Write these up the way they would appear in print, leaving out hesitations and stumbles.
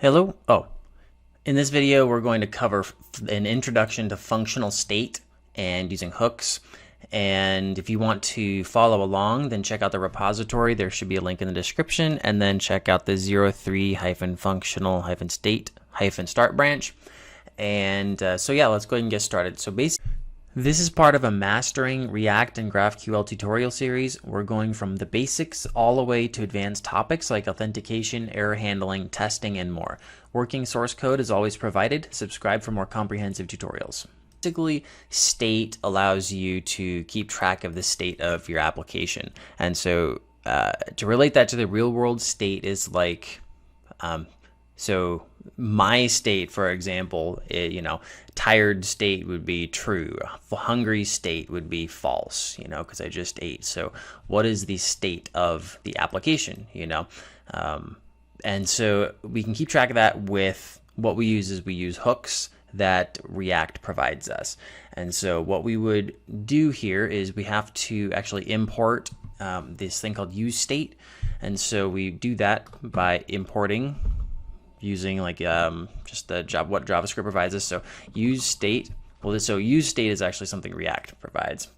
Hello. In this video, we're going to cover an introduction to functional state and using hooks. And if you want to follow along, then check out the repository. There should be a link in the description, and then check out the 03-functional-state-start branch. And so yeah, let's go ahead and get started. So basically, this is part of a Mastering React and GraphQL tutorial series. We're going from the basics all the way to advanced topics like authentication, error handling, testing, and more. Working source code is always provided. Subscribe for more comprehensive tutorials. Basically, state allows you to keep track of the state of your application. And so to relate that to the real world, state is like, so my state, for example, tired state would be true. Hungry state would be false, because I just ate. So what is the state of the application, And so we can keep track of that with what we use is we use hooks that React provides us. And so what we would do here is we have to actually import this thing called useState. And so we do that by importing using like just the what JavaScript provides us. So useState. Well, so useState is actually something React provides,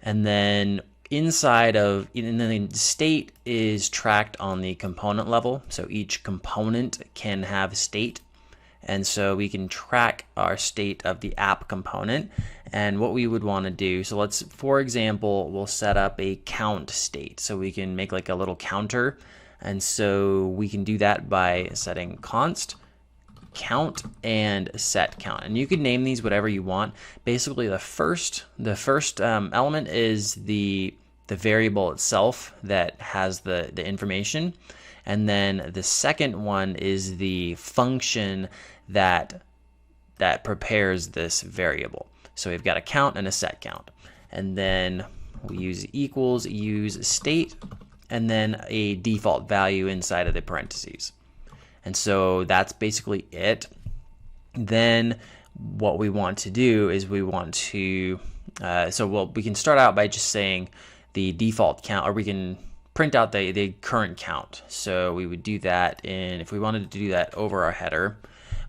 and then inside of, and then the state is tracked on the component level. So each component can have state. And so we can track our state of the app component and what we would want to do. So let's, for example, we'll set up a count state. So we can make like a little counter. And so we can do that by setting const count and set count. And you can name these whatever you want. Basically, the first element is the variable itself that has the information. And then the second one is the function that prepares this variable. So we've got a count and a set count. And then we use equals, use state, and then a default value inside of the parentheses. And so that's basically it. Then what we want to do is we want to, we can start out by just saying the default count, or we can print out the current count. So we would do that if we wanted to do that over our header,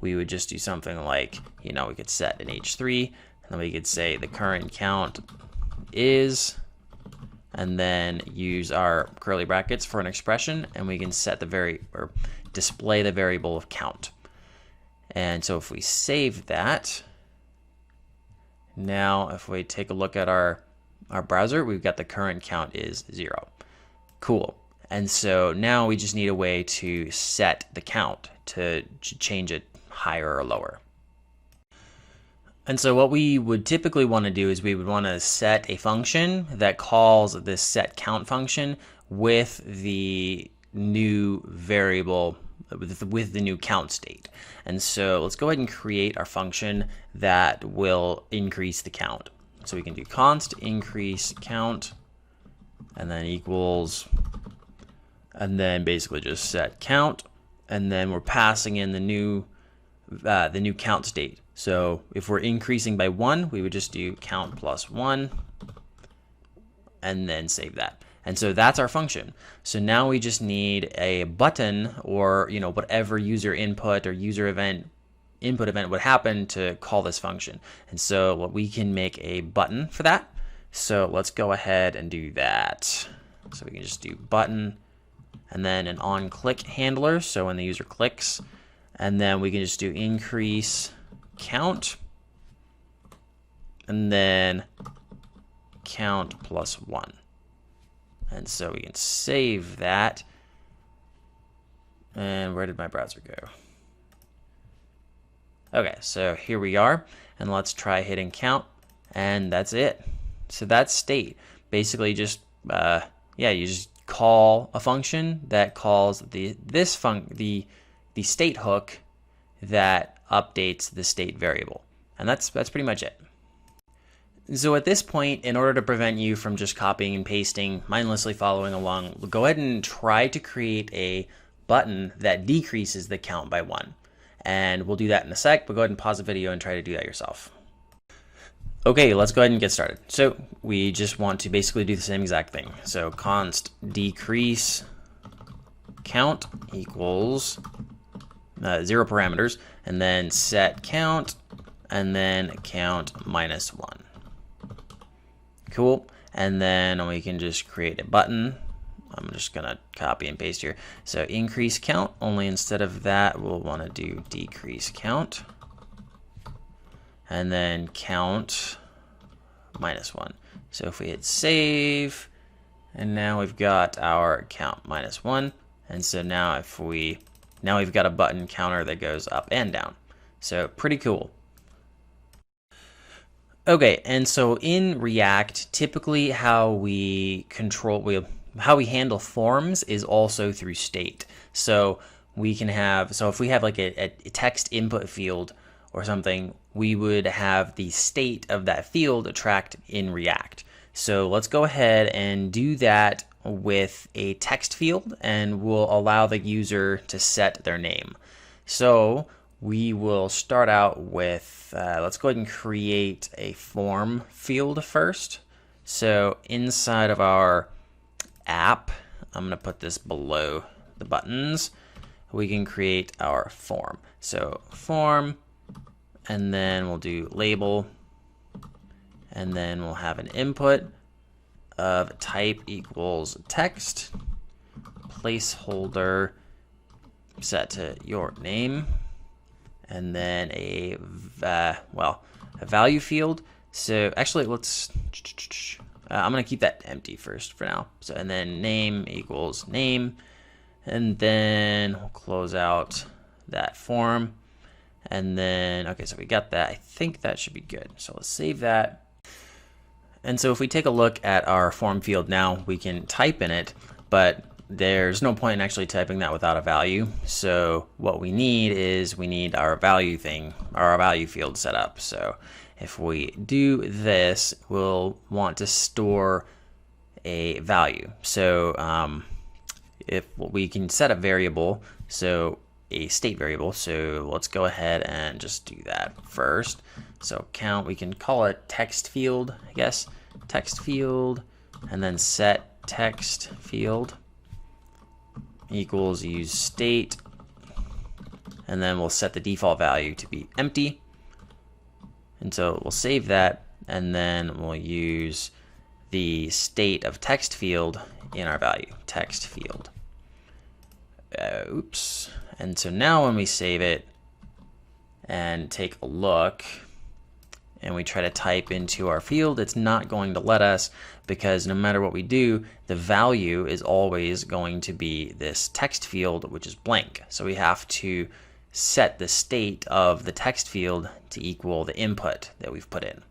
we would just do something like, we could set an H3, and then we could say the current count is, and then use our curly brackets for an expression, and we can set or display the variable of count. And so if we save that, now if we take a look at our browser, we've got the current count is 0. Cool. And so now we just need a way to set the count to change it higher or lower. And so what we would typically want to do is we would want to set a function that calls this set count function with the new variable, with the new count state. And so let's go ahead and create our function that will increase the count. So we can do const increase count, and then equals, and then basically just set count, and then we're passing in the new count state. So if we're increasing by 1, we would just do count plus 1, and then save that. And so that's our function. So now we just need a button, or whatever user input or user input event would happen to call this function. And so we can make a button for that. So let's go ahead and do that. So we can just do button, and then an on-click handler, so when the user clicks, and then we can just do increase count, and then count plus 1. And so we can save that. And where did my browser go? Okay, so here we are, and let's try hitting count, and that's it. So that's state. Basically, just you just call a function that calls the state hook that updates the state variable, and that's pretty much it. So at this point, in order to prevent you from just copying and pasting, mindlessly following along, go ahead and try to create a button that decreases the count by 1. And we'll do that in a sec, but go ahead and pause the video and try to do that yourself. Okay, let's go ahead and get started. So we just want to basically do the same exact thing. So const decrease count equals 0 parameters, and then set count, and then count -1. Cool. And then we can just create a button. I'm just gonna copy and paste here. So increase count, only instead of that, we'll want to do decrease count. And then count -1. So if we hit save, and now we've got our count -1. And so now now we've got a button counter that goes up and down. So pretty cool. Okay, and so in React, typically how we handle forms is also through state. So we can have, so if we have like a text input field or something, we would have the state of that field tracked in React. So let's go ahead and do that with a text field, and we'll allow the user to set their name. So we will start out with, let's go ahead and create a form field first. So inside of our app, I'm going to put this below the buttons. We can create our form. So form, and then we'll do label, and then we'll have an input of type equals text, placeholder set to your name, and then a value field. So actually, I'm gonna keep that empty first for now. So, and then name equals name, and then we'll close out that form. And then, okay, so we got that. I think that should be good. So let's save that. And so if we take a look at our form field now, we can type in it, but there's no point in actually typing that without a value. So what we need is our value field set up. So if we do this, we'll want to store a value. So if we can set a variable, so a state variable. So let's go ahead and just do that first. So count, we can call it text field, I guess, text field, and then set text field equals use state, and then we'll set the default value to be empty. And so we'll save that, and then we'll use the state of text field in our value, text field. Oops. And so now when we save it and take a look, and we try to type into our field, it's not going to let us, because no matter what we do, the value is always going to be this text field, which is blank. So we have to set the state of the text field to equal the input that we've put in.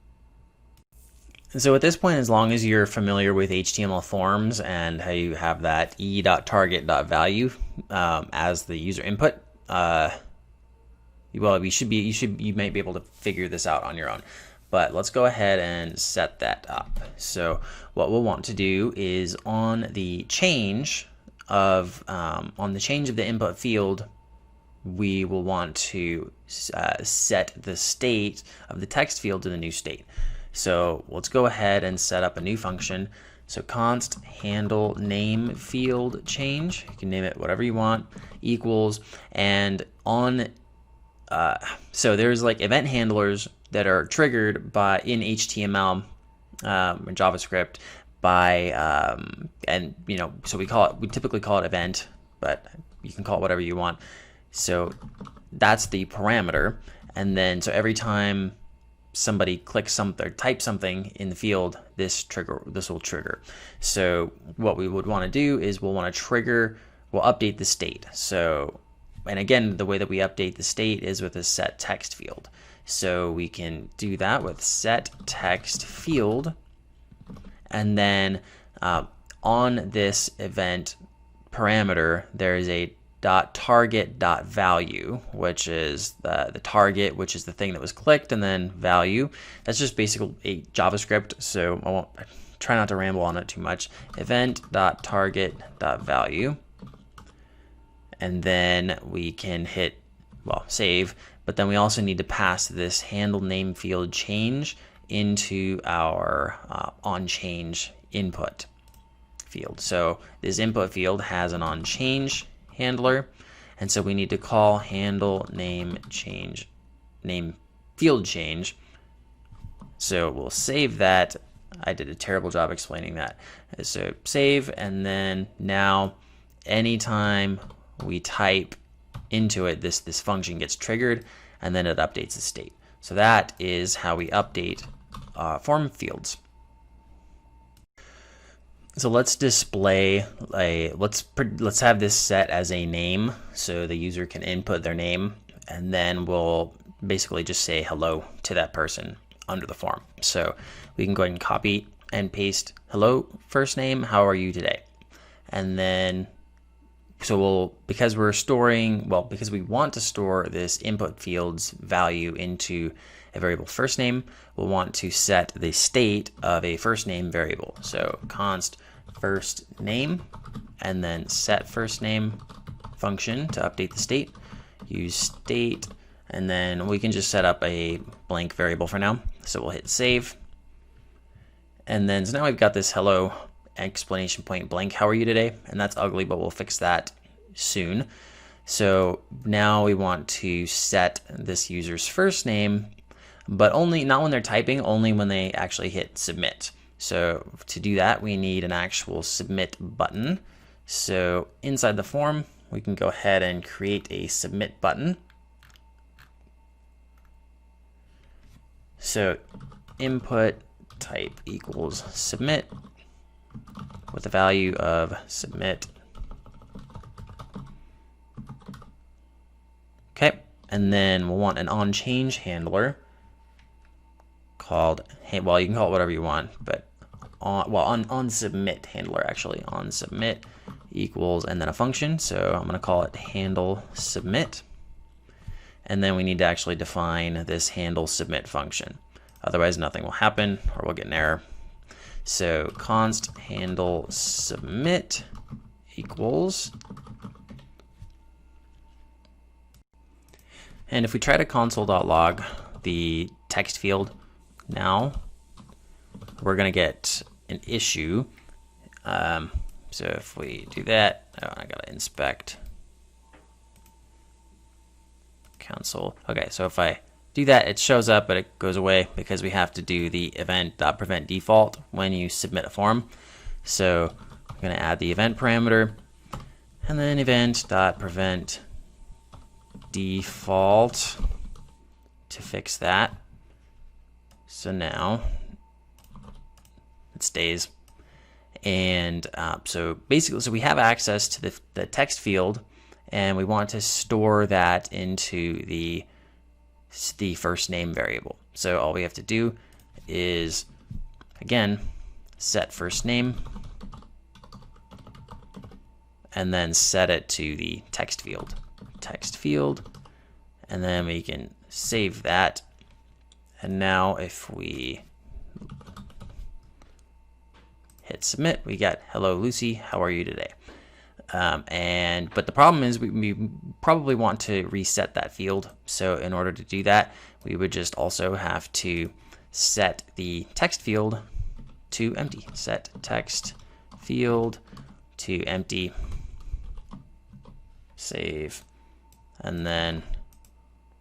And so at this point, as long as you're familiar with HTML forms and how you have that e.target.value as the user input, well, you might be able to figure this out on your own. But let's go ahead and set that up. So what we'll want to do is on the change of the input field, we will want to set the state of the text field to the new state. So let's go ahead and set up a new function. So const handle name field change, you can name it whatever you want, equals, and on so there's like event handlers that are triggered by in HTML and JavaScript by and so we typically call it event, but you can call it whatever you want. So that's the parameter, and then so every time somebody clicks something or types something in the field, this will trigger. So what we would want to do is we'll update the state. So, and again, the way that we update the state is with a set text field. So we can do that with set text field, and then on this event parameter, there is a .target.value, which is the target, which is the thing that was clicked, and then value. That's just basically a JavaScript, so I won't try not to ramble on it too much. Event.target.value, and then we can hit save. But then we also need to pass this handle name field change into our onChange input field. So this input field has an onChange handler, And so we need to call handle name field change. So we'll save that. I did a terrible job explaining that. So save, and then now anytime we type into it, this function gets triggered, and then it updates the state. So that is how we update form fields. So let's display let's have this set as a name, so the user can input their name, and then we'll basically just say hello to that person under the form. So we can go ahead and copy and paste hello first name, how are you today? And then because we want to store this input field's value into a variable first name, we'll want to set the state of a first name variable. So const first name, and then set first name function to update the state, use state, and then we can just set up a blank variable for now. So we'll hit save. And then, so now we've got this hello exclamation point blank, how are you today? And that's ugly, but we'll fix that soon. So now we want to set this user's first name, but not when they're typing, only when they actually hit submit. So to do that, we need an actual submit button. So inside the form, we can go ahead and create a submit button. So input type equals submit with the value of submit. Okay, and then we'll want an onChange handler called, well, you can call it whatever you want, but on submit handler, actually, on submit equals, and then a function. So I'm going to call it handle submit. And then we need to actually define this handle submit function. Otherwise, nothing will happen, or we'll get an error. So const handle submit equals. And if we try to console.log the text field now, we're going to get an issue. So if we do that, I got to inspect console. Okay, so if I do that, it shows up, but it goes away because we have to do the event.prevent default when you submit a form. So I'm going to add the event parameter, and then event.prevent default to fix that. So now it stays. And so basically, so we have access to the text field, and we want to store that into the first name variable. So all we have to do is, again, set first name, and then set it to the text field. And then we can save that. And now if we hit submit, we got hello Lucy, how are you today? But the problem is we probably want to reset that field. So in order to do that, we would just also have to set the text field to empty. Set text field to empty. Save. And then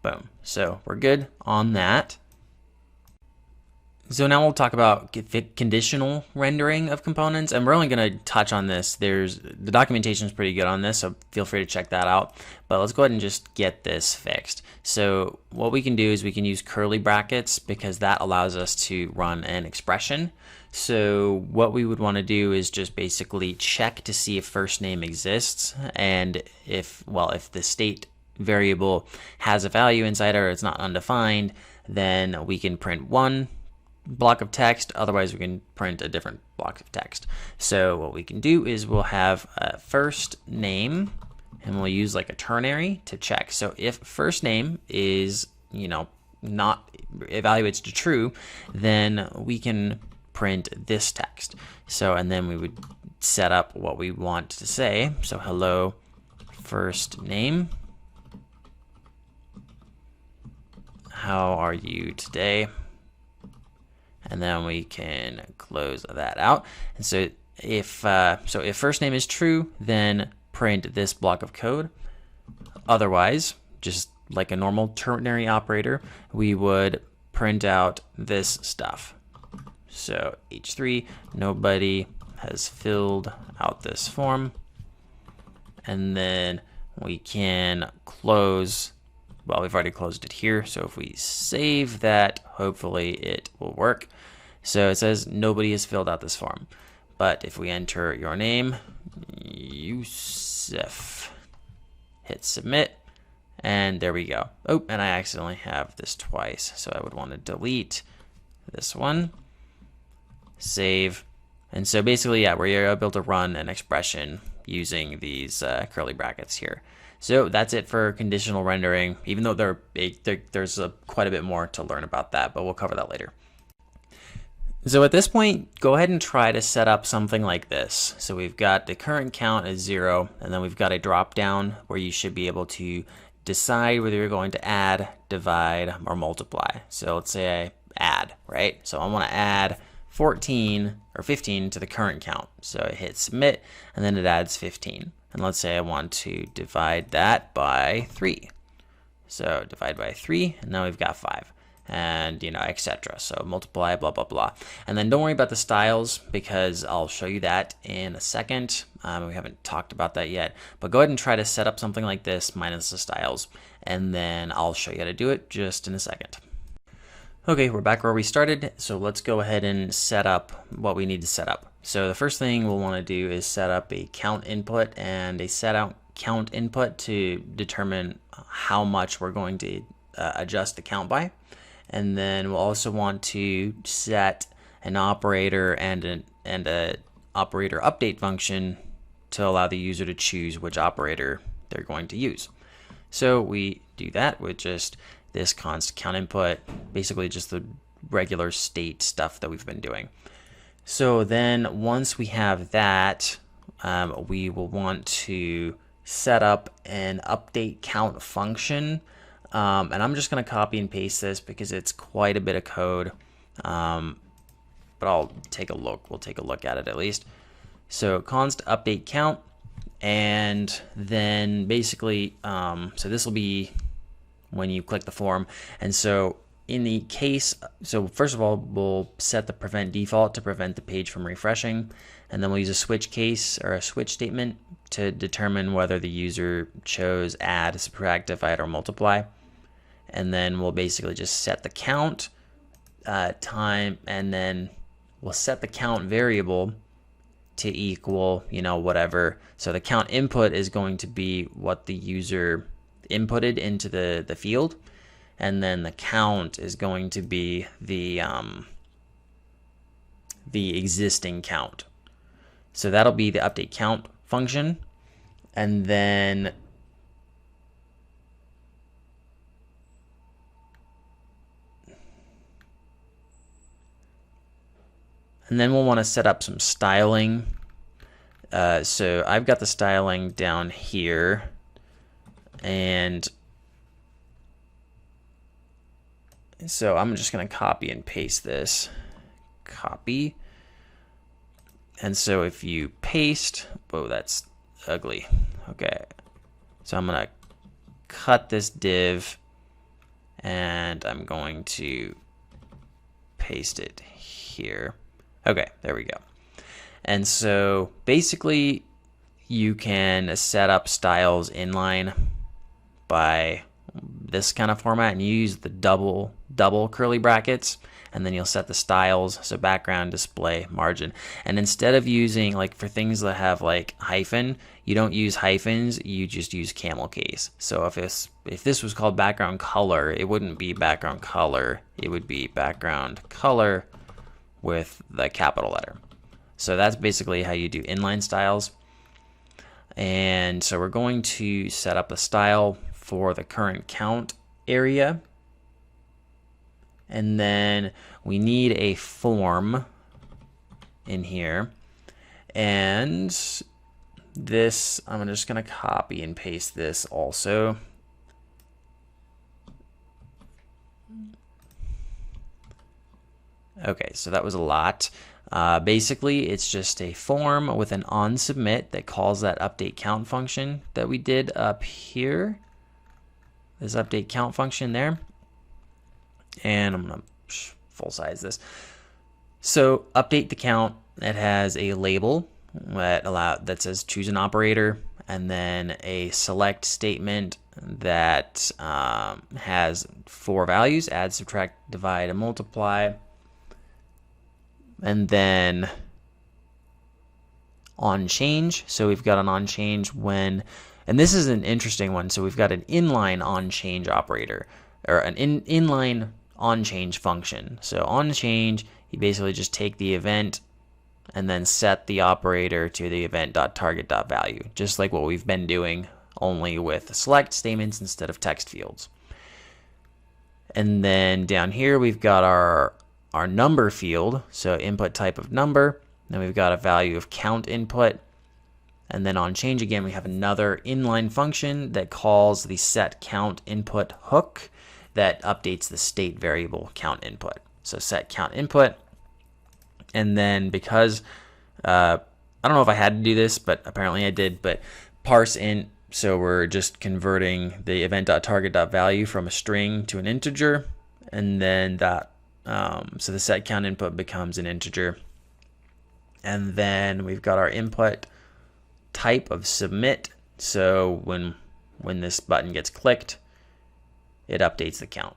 boom. So we're good on that. So now we'll talk about conditional rendering of components, and we're only going to touch on this. The documentation is pretty good on this, so feel free to check that out. But let's go ahead and just get this fixed. So what we can do is we can use curly brackets because that allows us to run an expression. So what we would want to do is just basically check to see if first name exists, and if the state variable has a value inside or it's not undefined, then we can print one block of text. Otherwise, we can print a different block of text. So what we can do is we'll have a first name, and we'll use like a ternary to check. So if first name is, not evaluates to true, then we can print this text. So, and then we would set up what we want to say. So hello first name, how are you today? And then we can close that out. And so if first name is true, then print this block of code. Otherwise, just like a normal ternary operator, we would print out this stuff. So H3, nobody has filled out this form. And then we can close, well, we've already closed it here. So if we save that, hopefully it will work. So it says nobody has filled out this form. But if we enter your name, Yusuf, hit submit, and there we go. Oh, and I accidentally have this twice. So I would want to delete this one, save. And so basically, yeah, we're able to run an expression using these curly brackets here. So that's it for conditional rendering, even though there's quite a bit more to learn about that, but we'll cover that later. So at this point, go ahead and try to set up something like this. So we've got the current count as 0, and then we've got a drop down where you should be able to decide whether you're going to add, divide, or multiply. So let's say I add, right? So I want to add 14 or 15 to the current count. So I hit submit, and then it adds 15. And let's say I want to divide that by 3. So divide by 3, and now we've got 5. And, you know, etc. So multiply, blah, blah, blah. And then don't worry about the styles, because I'll show you that in a second. We haven't talked about that yet. But go ahead and try to set up something like this minus the styles. And then I'll show you how to do it just in a second. Okay, we're back where we started. So let's go ahead and set up what we need to set up. So the first thing we'll want to do is set up a count input and a set out count input to determine how much we're going to adjust the count by. And then we'll also want to set an operator and a operator update function to allow the user to choose which operator they're going to use. So we do that with just this const count input, basically just the regular state stuff that we've been doing. So then once we have that, we will want to set up an update count function. And I'm just going to copy and paste this because it's quite a bit of code. But I'll take a look. We'll take a look at it at least. So const update count. And then basically, so this will be when you click the form. And so in the case, so first of all, we'll set the prevent default to prevent the page from refreshing. And then we'll use a switch case or a switch statement to determine whether the user chose add, subtract, divide, or multiply. And then we'll basically just set the count time, and then we'll set the count variable to equal, you know, whatever. So the count input is going to be what the user inputted into the field, and then the count is going to be the existing count. So that'll be the update count function. And then we'll want to set up some styling. So I've got the styling down here, and so I'm just going to copy and paste this. Copy. And so if you paste, whoa, that's ugly. Okay. So I'm going to cut this div, and I'm going to paste it here. Okay, there we go. And so basically you can set up styles inline by this kind of format, and you use the double curly brackets, and then you'll set the styles, so background, display, margin. And instead of using, like, for things that have like hyphen, you don't use hyphens, you just use camel case. So if this was called background color, it wouldn't be background color, it would be background color with the capital letter. So that's basically how you do inline styles. And so we're going to set up a style for the current count area. And then we need a form in here. And this, I'm just going to copy and paste this also. Okay, so that was a lot. Basically, it's just a form with an onSubmit that calls that update count function that we did up here. this update count function there. And I'm going to full size this. So update the count. It has a label that says choose an operator, and then a select statement that has 4 values: add, subtract, divide, and multiply. And then on change. So we've got an on change when, and this is an interesting one. So we've got an inline on change operator, or an inline on change function. So on change, you basically just take the event and then set the operator to the event.target.value, just like what we've been doing, only with select statements instead of text fields. And then down here we've got our number field, so input type of number. Then we've got a value of count input. And then on change again, we have another inline function that calls the set count input hook that updates the state variable count input. So set count input. And then because, I don't know if I had to do this, but apparently I did, but parse int. So we're just converting the event.target.value from a string to an integer. And then that, so the set count input becomes an integer. And then we've got our input type of submit. So when this button gets clicked, it updates the count.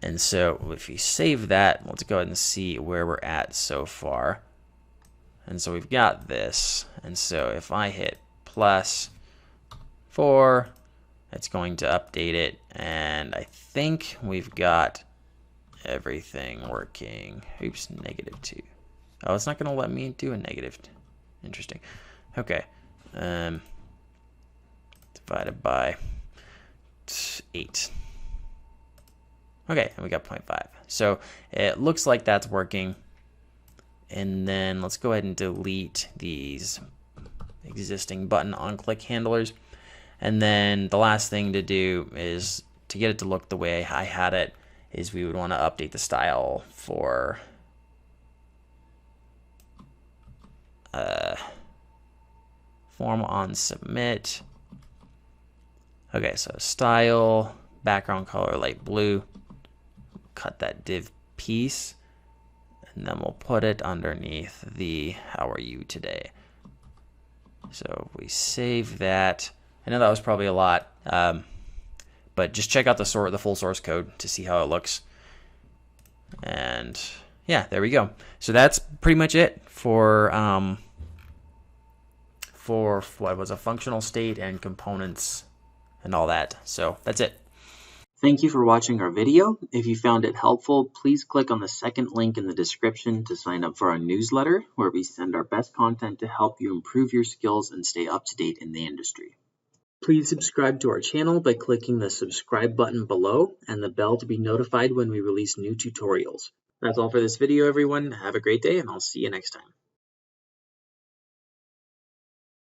And so if you save that, let's go ahead and see where we're at so far. And so we've got this. And so if I hit +4, it's going to update it. And I think we've got everything working. Oops, -2. Oh, it's not going to let me do a negative. Interesting. Okay. Divided by 8. Okay, and we got 0.5. So it looks like that's working. And then let's go ahead and delete these existing button on click handlers. And then the last thing to do is to get it to look the way I had it, is we would want to update the style for form on submit. Okay, so style, background color light blue. Cut that div piece, and then we'll put it underneath the how are you today. So if we save that, I know that was probably a lot, but just check out the full source code to see how it looks. And yeah, there we go. So that's pretty much it for what was a functional state and components and all that. So that's it. Thank you for watching our video. If you found it helpful, please click on the second link in the description to sign up for our newsletter, where we send our best content to help you improve your skills and stay up to date in the industry. Please subscribe to our channel by clicking the subscribe button below and the bell to be notified when we release new tutorials. That's all for this video, everyone. Have a great day, and I'll see you next time.